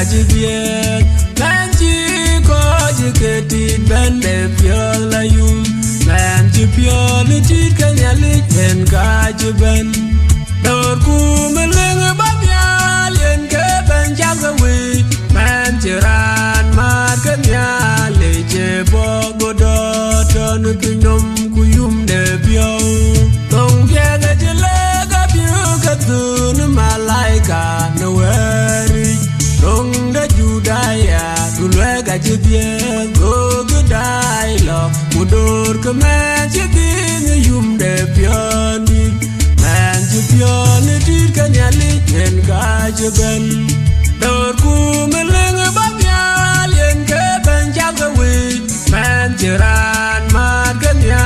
ga chi bien men chi ko chi ke ti ben de pyo la yum men chi pyo ni ti ka nya li ken ga chi ben dor ku me leng ba nya len ke ben cha ga wi men chi ran ma ka nya le che bo go do ton pi nom ku yum de pyo tong pye ga chi le ga pyo ka tu ni malaika no weri dong da judaya tu le ga chi bien go go dai lo ku dor ka men chi ni yum de pyo ni men chi pyo ni ti ka nya li ken ga chi ben dor ku me leng ba nya len ke ben cha ga wi men chi ran ma ka nya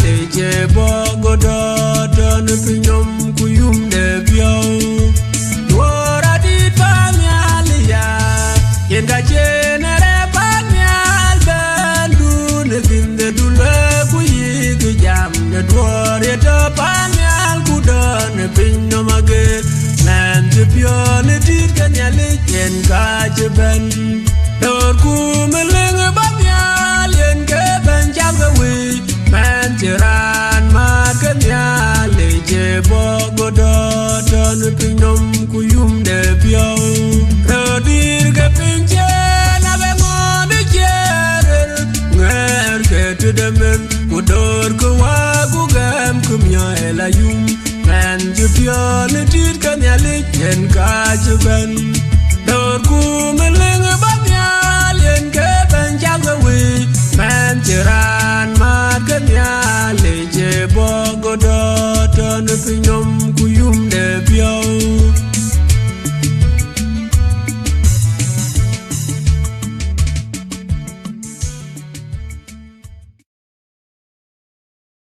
le che bo go do don pi nyom ku yum de pyo wora di pa nya li ya yen ga che ne re pa nya ben du ne bin de du le ku yi ku jam de dor ye to pa nya ku don pi nyom age men chi pyo ne ti ka nya li yen ga che ben dor ku me leng ba nya len ke ben cha ga wi men chi ran ma ka nya le che bo go do don pi nom ku yum de pyo ro dir ga pin che na be mo de che nger ke tu de men ku dor ku wa ku gam ku mya la yum men chi pyo ne ti ka nya le yen ka che ben dor ku me leng ba nya len ke ben cha ga wi men chi ran ma ka nya le che bo go do don pi nom